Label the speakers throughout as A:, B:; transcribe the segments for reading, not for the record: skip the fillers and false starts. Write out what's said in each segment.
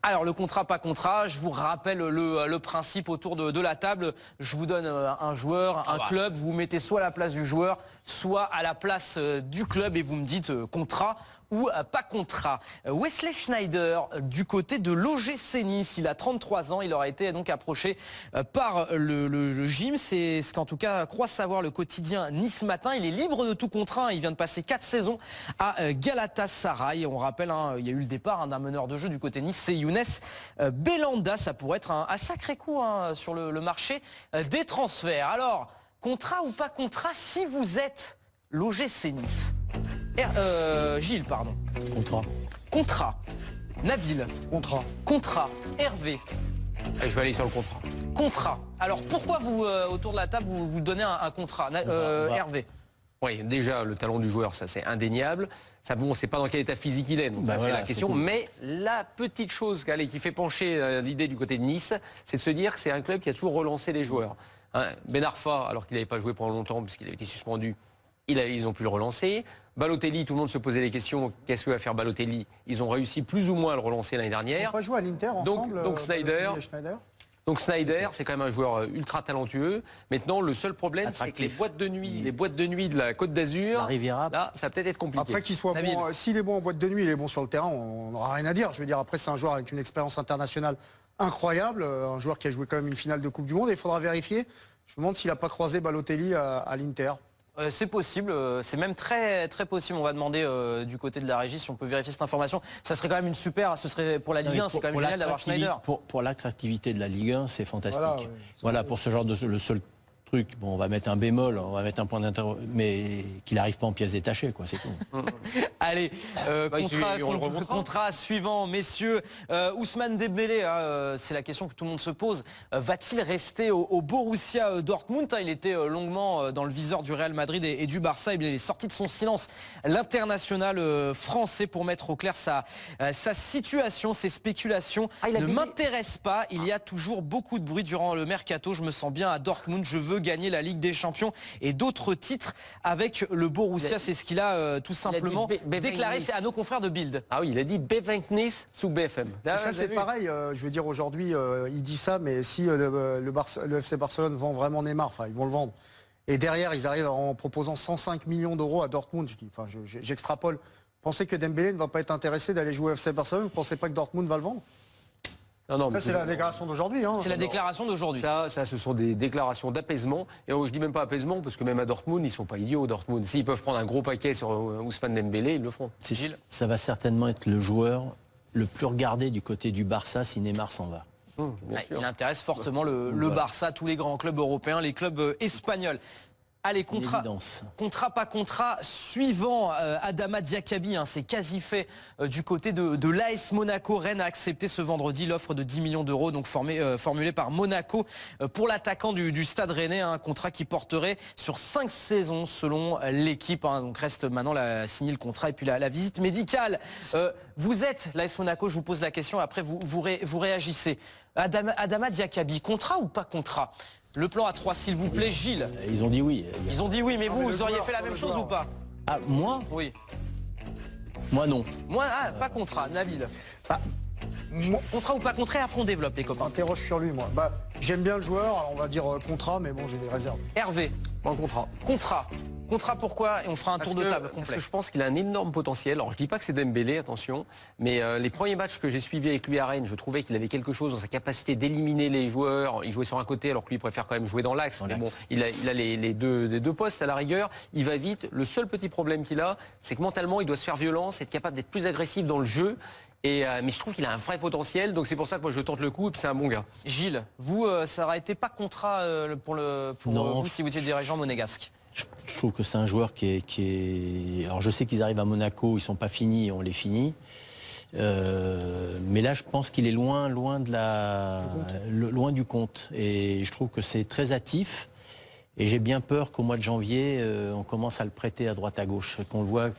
A: Alors le contrat, pas contrat, je vous rappelle le principe autour de la table. Je vous donne un joueur, un club, vous mettez soit à la place du joueur, soit à la place du club et vous me dites contrat ou pas contrat. Wesley Sneijder du côté de l'OGC Nice, il a 33 ans, il aura été donc approché par le gym, c'est ce qu'en tout cas croit savoir le quotidien Nice Matin. Il est libre de tout contrat, il vient de passer 4 saisons à Galatasaray. On rappelle, il y a eu le départ d'un meneur de jeu du côté Nice, c'est Younes Belhanda. Ça pourrait être un sacré coup sur le marché des transferts. Alors, contrat ou pas contrat si vous êtes l'OGC Nice? Gilles, pardon.
B: Contrat.
A: Contrat. Nabil.
B: Contrat.
A: Contrat. Hervé.
C: Et je vais aller sur le contrat.
A: Contrat. Alors pourquoi vous, autour de la table, vous donnez un contrat Hervé?
C: Oui, déjà, le talent du joueur, ça c'est indéniable. Ça, bon, on ne sait pas dans quel état physique il est, donc ça c'est la question. Mais la petite chose qui fait pencher l'idée du côté de Nice, c'est de se dire que c'est un club qui a toujours relancé les joueurs. Ben Arfa, alors qu'il n'avait pas joué pendant longtemps, puisqu'il avait été suspendu, ils ont pu le relancer. Balotelli, tout le monde se posait des questions. Qu'est-ce que va faire Balotelli? Ils ont réussi plus ou moins à le relancer l'année dernière.
D: Ils n'ont pas joué à l'Inter ensemble.
C: Donc Sneijder. Donc Sneijder, c'est quand même un joueur ultra talentueux. Maintenant, le seul problème, c'est que les boîtes de nuit de la Côte d'Azur, là, ça va peut-être être compliqué.
D: Après qu'il soit bon, s'il est bon en boîte de nuit, il est bon sur le terrain, on n'aura rien à dire. Je veux dire, après, c'est un joueur avec une expérience internationale incroyable, un joueur qui a joué quand même une finale de Coupe du Monde. Et il faudra vérifier. Je me demande s'il n'a pas croisé Balotelli à l'Inter.
A: C'est possible, c'est même très très possible. On va demander du côté de la régie si on peut vérifier cette information. Ça serait quand même ce serait pour la Ligue 1, c'est quand même génial d'avoir Sneijder.
B: Pour l'attractivité de la Ligue 1, c'est fantastique.
D: Voilà,
B: pour ce genre de le seul truc, bon, on va mettre un bémol, on va mettre un point d'interrogation, mais qu'il n'arrive pas en pièces détachées, quoi, c'est tout.
A: Allez, contrat suivant, messieurs. Ousmane Dembélé, c'est la question que tout le monde se pose. Va-t-il rester au Borussia Dortmund? Il était longuement dans le viseur du Real Madrid et du Barça. Et bien, il est sorti de son silence, l'international français, pour mettre au clair sa situation. Ses spéculations ne m'intéressent pas. Il y a toujours beaucoup de bruit durant le mercato. Je me sens bien à Dortmund. Je veux gagner la Ligue des Champions et d'autres titres avec le Borussia. C'est ce qu'il a tout simplement déclaré. C'est à nos confrères de Bild.
C: Ah oui, il a dit Bevingnis sous BFM.
D: Ça c'est pareil, je veux dire aujourd'hui, il dit ça, mais si le FC Barcelone vend vraiment Neymar, enfin ils vont le vendre, et derrière ils arrivent en proposant 105 millions d'euros à Dortmund, j'extrapole. Pensez que Dembélé ne va pas être intéressé d'aller jouer au FC Barcelone? Vous ne pensez pas que Dortmund va le vendre?
C: Non,
D: ça, c'est la déclaration d'aujourd'hui.
A: C'est la déclaration d'aujourd'hui.
C: Ça, ce sont des déclarations d'apaisement. Et je dis même pas apaisement, parce que même à Dortmund, ils sont pas idiots, Dortmund. S'ils peuvent prendre un gros paquet sur Ousmane Dembélé, ils le feront.
A: Gilles,
B: ça va certainement être le joueur le plus regardé du côté du Barça si Neymar s'en va.
A: Il intéresse fortement le Barça, tous les grands clubs européens, les clubs espagnols. Allez, contrat, pas contrat, suivant Adama Diakhaby, c'est quasi fait du côté de l'AS Monaco. Rennes a accepté ce vendredi l'offre de 10 millions d'euros, donc formulée par Monaco pour l'attaquant du Stade Rennais, un contrat qui porterait sur 5 saisons selon l'équipe. Donc reste maintenant à signer le contrat et puis la visite médicale. Vous êtes l'AS Monaco, je vous pose la question, après vous réagissez. Adama Diakhaby, contrat ou pas contrat? Le plan à 3, s'il vous plaît, Gilles.
B: Ils ont dit oui.
A: Ils ont dit oui, mais vous auriez fait la même chose ou pas?
B: Ah, moi?
A: Oui.
B: Moi, non.
A: Moi, pas contrat. Nabil. Contrat ou pas contrat, après on développe, les copains.
D: Interroge sur lui, moi. J'aime bien le joueur, alors on va dire contrat, mais bon, j'ai des réserves.
A: Hervé.
C: Pas contrat.
A: Contrat pourquoi? Et on fera un tour de table complet.
C: Parce que je pense qu'il a un énorme potentiel. Alors je dis pas que c'est Dembélé, attention, mais les premiers matchs que j'ai suivis avec lui à Rennes, je trouvais qu'il avait quelque chose dans sa capacité d'éliminer les joueurs. Il jouait sur un côté alors que lui il préfère quand même jouer dans l'axe. Mais bon, il a les deux postes à la rigueur. Il va vite. Le seul petit problème qu'il a, c'est que mentalement il doit se faire violence, être capable d'être plus agressif dans le jeu. Mais je trouve qu'il a un vrai potentiel, donc c'est pour ça que moi je tente le coup et puis c'est un bon gars.
A: Gilles, vous, ça aurait été pas contrat pour vous si vous étiez dirigeant monégasque?
B: Je trouve que c'est un joueur qui est... Alors je sais qu'ils arrivent à Monaco, ils sont pas finis, on les finit. Mais là, je pense qu'il est loin du compte. Et je trouve que c'est très hâtif. Et j'ai bien peur qu'au mois de janvier, on commence à le prêter à droite à gauche. Qu'on le voit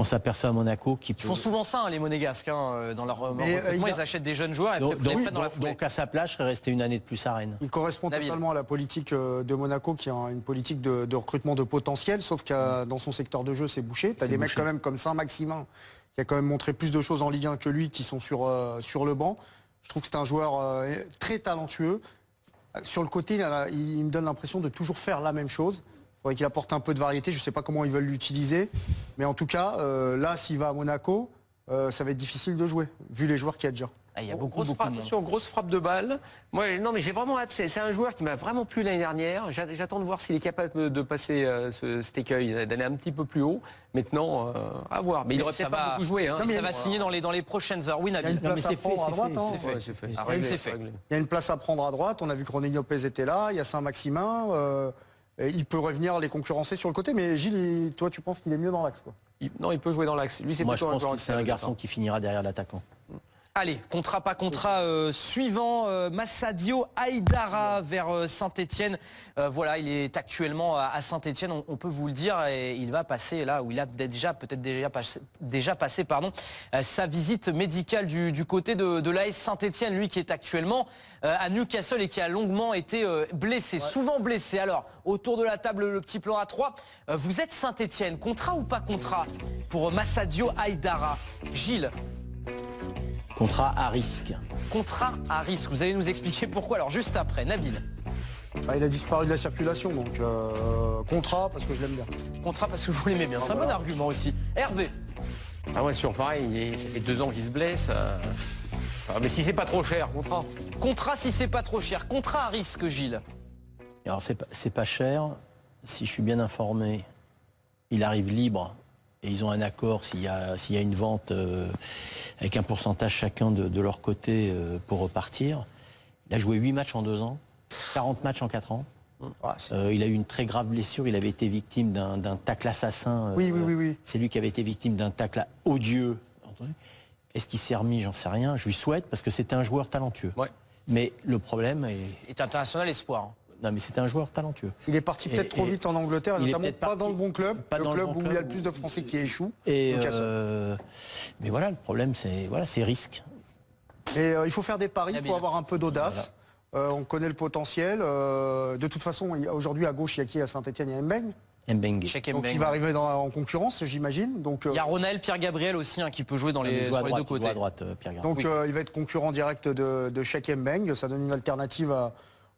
B: qu'on s'aperçoit à Monaco qui
A: Ils font souvent ça, hein, les Monégasques, hein, dans leur recrutement, ils achètent des jeunes joueurs et
B: donc,
A: après, ils les prennent dans la foulée.
B: donc à sa place, je serais resté une année de plus à Rennes.
D: Il correspond
A: Nabil.
D: totalement à la politique de Monaco, qui a une politique de recrutement de potentiel, sauf que dans son secteur de jeu, c'est bouché. Tu as des mecs quand même comme Saint-Maximin, qui a quand même montré plus de choses en Ligue 1 que lui, qui sont sur le banc. Je trouve que c'est un joueur très talentueux. Sur le côté, il me donne l'impression de toujours faire la même chose. Il faudrait qu'il apporte un peu de variété. Je ne sais pas comment ils veulent l'utiliser. Mais en tout cas, là, s'il va à Monaco, ça va être difficile de jouer, vu les joueurs qu'il y a déjà.
A: Ah, il y a
C: Grosse
A: beaucoup
C: frappe,
A: de monde.
C: attention, grosse frappe de balle. Moi, non, mais j'ai vraiment hâte. C'est un joueur qui m'a vraiment plu l'année dernière. J'attends de voir s'il est capable de passer cet écueil, d'aller un petit peu plus haut. Maintenant, à voir. Mais il aurait
A: ça
C: peut-être pas
A: va-
C: beaucoup joué. Hein.
A: Non, mais ça va signer dans les prochaines heures. Oui,
D: Il y a
A: Nabil.
D: une place à
B: c'est
D: prendre
B: fait,
D: à droite.
B: c'est
D: hein.
B: fait,
C: Ouais, c'est fait.
A: Ah,
C: Réglé,
A: c'est fait.
C: réglé.
D: Il y a une place à prendre à droite. On a vu que René Lopez était là. Il y a Saint-Maximin. Il peut revenir les concurrencer sur le côté. Mais Gilles, toi, tu penses qu'il est mieux dans l'axe, quoi?
C: Non, il peut jouer dans l'axe. Lui, c'est
B: Moi, je
C: plutôt un
B: pense
C: joueur
B: que c'est un garçon qui finira derrière l'attaquant.
A: Allez, contrat pas contrat suivant, Massadio Haïdara vers Saint-Etienne. Voilà, il est actuellement à Saint-Etienne, on peut vous le dire, et il va passer là où il a peut-être déjà passé sa visite médicale du côté de l'AS Saint-Etienne, lui qui est actuellement à Newcastle et qui a longuement été blessé, souvent blessé. Alors, autour de la table, le petit plan A3, vous êtes Saint-Etienne, contrat ou pas contrat pour Massadio Haïdara? Gilles?
B: Contrat à risque.
A: Contrat à risque. Vous allez nous expliquer pourquoi. Alors juste après, Nabil.
D: Il a disparu de la circulation, donc contrat parce que je l'aime bien.
A: Contrat parce que vous l'aimez bien. C'est un bon argument aussi. Hervé.
C: Ah ouais, c'est toujours pareil. Ça fait 2 ans qu'il se blesse. Mais si c'est pas trop cher, contrat.
A: Contrat si c'est pas trop cher. Contrat à risque, Gilles.
B: Alors, c'est pas cher. Si je suis bien informé, il arrive libre. Et ils ont un accord s'il y a une vente avec un pourcentage chacun de leur côté pour repartir. Il a joué 8 matchs en 2 ans, 40 matchs en 4 ans. Il a eu une très grave blessure. Il avait été victime d'un tacle assassin.
D: Oui.
B: C'est lui qui avait été victime d'un tacle odieux. Est-ce qu'il s'est remis? J'en sais rien. Je lui souhaite parce que c'était un joueur talentueux.
C: Ouais.
B: Mais le problème est...
A: Il est international espoir.
B: Non, mais c'était un joueur talentueux.
D: Il est parti peut-être trop vite en Angleterre,
B: il est
D: notamment
B: peut-être
D: pas dans le bon club,
B: pas
D: le
B: dans
D: club
B: bon
D: où il y a
B: club,
D: le plus de Français qui échouent.
B: Et
D: Newcastle.
B: mais voilà, le problème, c'est risque.
D: Et il faut faire des paris, il
A: Nabil.
D: faut avoir un peu d'audace. On connaît le potentiel. De toute façon, aujourd'hui à gauche, il y a qui à Saint-Etienne? Il y a Mbeng.
B: Mbengue.
A: Cheikh
D: Donc
A: Mbeng.
D: il va arriver en concurrence, j'imagine. Donc,
A: Il y a Ronaël Pierre-Gabriel aussi, hein, qui peut jouer
B: Il
A: sur
B: joue à
A: les
B: droite,
A: deux côtés.
B: à droite, Pierre Garçon.
D: donc il va être concurrent direct de Cheikh Mbeng. Ça donne une alternative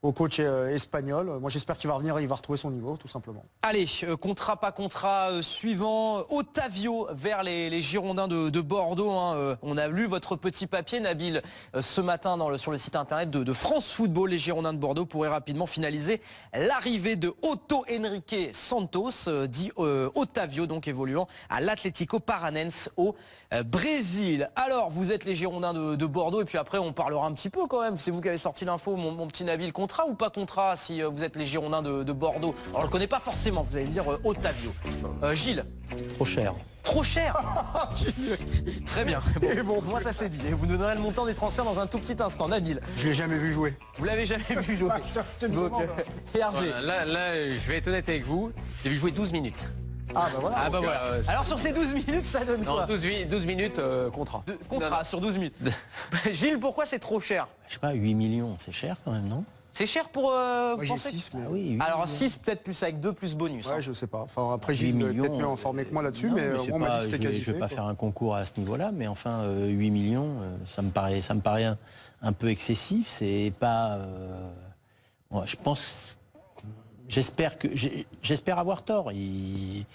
D: au coach espagnol. Moi j'espère qu'il va revenir et il va retrouver son niveau, tout simplement.
A: Allez, contrat pas contrat suivant, Otavio vers les Girondins de Bordeaux. Hein. On a lu votre petit papier, Nabil, ce matin sur le site internet de France Football. Les Girondins de Bordeaux pourraient rapidement finaliser l'arrivée de Otto Henrique Santos, dit Otavio, donc évoluant à l'Atlético Paranense au Brésil. Alors, vous êtes les Girondins de Bordeaux, et puis après on parlera un petit peu quand même. C'est vous qui avez sorti l'info, mon petit Nabil. Contrat ou pas contrat si vous êtes les Girondins de Bordeaux? Alors, on le connaît pas forcément, vous allez me dire Otavio. Gilles?
B: Trop cher.
A: Trop cher. Très bien. Bon, moi ça c'est dit. Et vous nous donnerez le montant des transferts dans un tout petit instant. Nabil,
D: Je l'ai jamais vu jouer.
A: vous l'avez jamais vu jouer.
D: Je te le
A: Donc,
D: demande.
A: et Hervé.
C: Voilà, là, je vais être honnête avec vous. J'ai vu jouer 12 minutes.
D: Ah bah voilà.
A: Ah bah voilà. Alors sur ces 12 minutes, ça donne
C: Non,
A: quoi?
C: 12 minutes, contrat.
A: Contrat sur 12 minutes. Gilles, pourquoi c'est trop cher?
B: Je sais pas, 8 millions, c'est cher quand même, non?
A: C'est cher pour
D: Moi
A: vous
D: j'ai
A: pensez
D: 6, mais...
B: Ah oui, 8
A: Alors
B: millions.
A: 6 peut-être plus avec 2 plus bonus. hein.
D: Ouais, je sais pas. Enfin, après,
B: 8
D: Gilles est
B: millions,
D: peut-être mieux informé que moi là-dessus,
B: non,
D: mais
B: c'est
D: moi, on m'a
B: pas-
D: dit que c'était
B: je
D: quasi
B: vais
D: fait,
B: pas
D: quoi.
B: faire un concours à ce niveau-là, mais enfin, 8 millions, ça me paraît un peu excessif. C'est pas... moi, je pense... J'espère avoir tort. Ils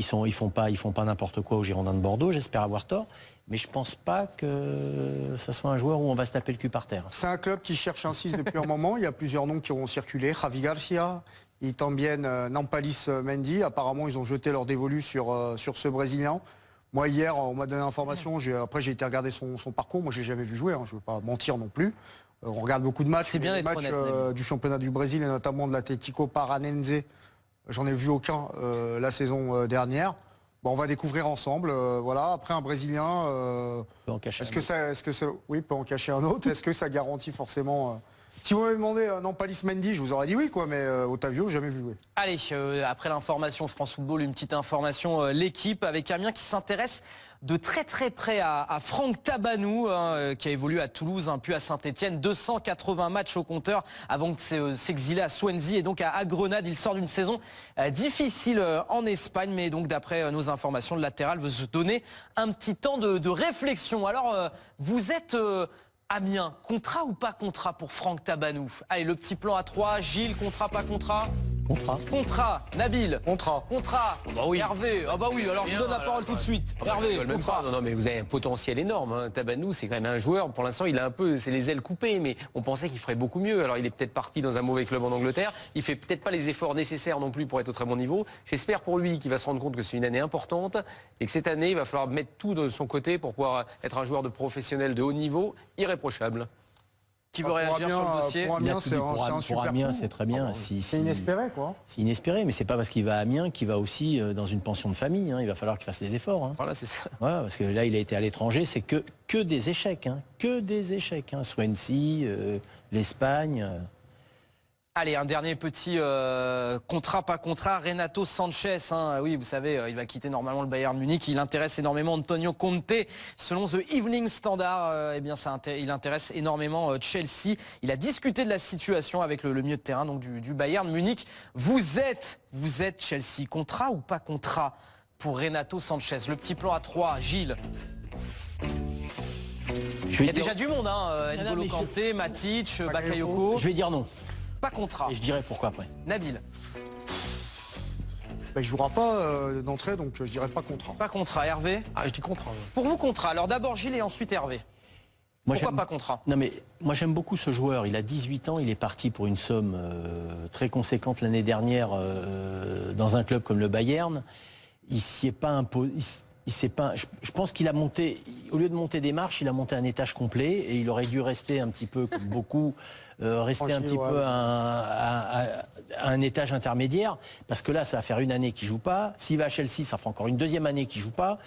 B: font pas n'importe quoi aux Girondins de Bordeaux, j'espère avoir tort. Mais je pense pas que ça soit un joueur où on va se taper le cul par terre.
D: C'est un club qui cherche un 6 depuis un moment. Il y a plusieurs noms qui ont circulé. Javi Garcia, et Tambien Nampalis Mendy. Apparemment, ils ont jeté leur dévolu sur ce Brésilien. Moi, hier, on m'a donné l'information. Après, j'ai été regarder son parcours. Moi, je l'ai jamais vu jouer. Hein. Je ne veux pas mentir non plus. On regarde beaucoup de matchs.
A: C'est bien
D: Les
A: d'être
D: matchs
A: honnête, Nabil.
D: du championnat du Brésil et notamment de l'Atlético Paranense. J'en ai vu aucun la saison dernière. Bon, on va découvrir ensemble. Voilà. Après, un Brésilien.
B: On peut en cacher
D: Est-ce
B: un
D: que
B: autre.
D: oui, peut en cacher un autre. Est-ce que ça garantit forcément Si vous m'avez demandé Nampalis Mendy, je vous aurais dit oui, quoi, mais Otavio, jamais vu jouer.
A: Allez, après l'information France Football, une petite information, l'équipe avec Amiens qui s'intéresse de très très près à Franck Tabanou, qui a évolué à Toulouse, puis à Saint-Etienne. 280 matchs au compteur avant de s'exiler à Swansea et donc à Grenade. Il sort d'une saison difficile en Espagne, mais donc d'après nos informations, le latéral veut se donner un petit temps de réflexion. Alors, vous êtes... Amiens, contrat ou pas contrat pour Franck Tabanou? Allez, le petit plan à 3, Gilles, contrat, pas contrat?
B: Contrat.
A: Contrat, Nabil.
D: Contrat.
A: Contrat.
C: Bah oui.
A: Hervé. Ah bah oui, alors je donne la parole tout de suite. Hervé, contrat.
C: Non, mais vous avez un potentiel énorme. Hein. Tabanou, c'est quand même un joueur. Pour l'instant, il a un peu, c'est les ailes coupées, mais on pensait qu'il ferait beaucoup mieux. Alors, il est peut-être parti dans un mauvais club en Angleterre. Il fait peut-être pas les efforts nécessaires non plus pour être au très bon niveau. J'espère pour lui qu'il va se rendre compte que c'est une année importante et que cette année, il va falloir mettre tout de son côté pour pouvoir être un joueur de professionnel de haut niveau, irréprochable.
A: Qui veut réagir sur le dossier?
D: Pour Amiens, c'est un super
B: pour Amiens,
D: coup.
B: c'est très bien.
D: C'est inespéré, quoi.
B: C'est inespéré, mais c'est pas parce qu'il va à Amiens qu'il va aussi dans une pension de famille. Il va falloir qu'il fasse des efforts.
C: Voilà, c'est ça.
B: Ouais, parce que là, il a été à l'étranger, c'est que des échecs. Que des échecs. Swansea, l'Espagne.
A: Allez, un dernier petit contrat, pas contrat. Renato Sanchez, oui, vous savez, il va quitter normalement le Bayern Munich. Il intéresse énormément Antonio Conte. Selon The Evening Standard, eh bien, il intéresse énormément Chelsea. Il a discuté de la situation avec le milieu de terrain donc du Bayern Munich. Vous êtes Chelsea, contrat ou pas contrat pour Renato Sanchez? Le petit plan à 3, Gilles. Il y a déjà du monde, N'Golo Kanté, Matic, Bakayoko.
B: Je vais dire non.
A: Pas contrat.
B: Et je dirais pourquoi après.
A: Nabil.
D: Il ne jouera pas d'entrée, donc je dirais pas contrat.
A: Pas contrat. Hervé?
C: Ah, je dis contrat.
A: Pour vous, contrat. Alors d'abord Gilles et ensuite Hervé. Pourquoi pas contrat?
B: Non mais moi j'aime beaucoup ce joueur. Il a 18 ans, il est parti pour une somme très conséquente l'année dernière dans un club comme le Bayern. Il s'y est pas imposé. Je pense qu'il a monté, au lieu de monter des marches, il a monté un étage complet et il aurait dû rester un petit peu, comme beaucoup, rester un petit peu à un étage intermédiaire. Parce que là, ça va faire une année qu'il joue pas. S'il va à Chelsea, ça fera encore une deuxième année qu'il joue pas.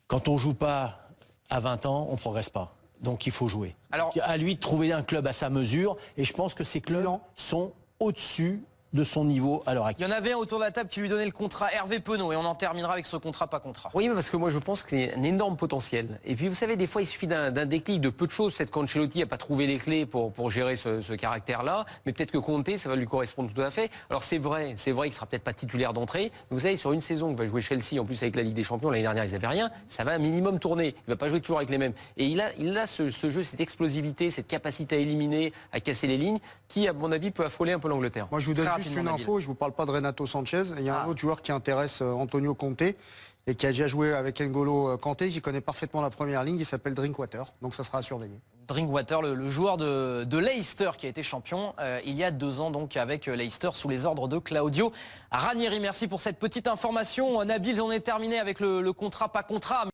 B: Quand on joue pas à 20 ans, on progresse pas. Donc il faut jouer. Alors, à lui de trouver un club à sa mesure. Et je pense que ces clubs sont au-dessus de son niveau à l'heure actuelle.
A: Il y en avait un autour de la table qui lui donnait le contrat, Hervé Penaud, et on en terminera avec ce contrat pas contrat.
C: Oui, mais parce que moi je pense que c'est un énorme potentiel. Et puis vous savez, des fois il suffit d'un déclic, de peu de choses. Peut-être qu'Ancelotti n'a pas trouvé les clés pour gérer ce caractère-là, mais peut-être que Conte, ça va lui correspondre tout à fait. Alors c'est vrai qu'il sera peut-être pas titulaire d'entrée. Vous savez, sur une saison que va jouer Chelsea, en plus avec la Ligue des Champions, l'année dernière ils n'avaient rien, ça va un minimum tourner. Il va pas jouer toujours avec les mêmes. Et il a ce jeu, cette explosivité, cette capacité à éliminer, à casser les lignes, qui à mon avis peut affoler un peu l'Angleterre.
D: Moi je vous donne juste une info, je vous parle pas de Renato Sanchez. Il y a un autre joueur qui intéresse Antonio Conte et qui a déjà joué avec N'Golo Kanté, qui connaît parfaitement la première ligne, il s'appelle Drinkwater, donc ça sera à surveiller.
A: Drinkwater, le joueur de Leicester qui a été champion il y a 2 ans donc avec Leicester sous les ordres de Claudio Ranieri. Merci pour cette petite information. Nabil, on est terminé avec le contrat pas contrat.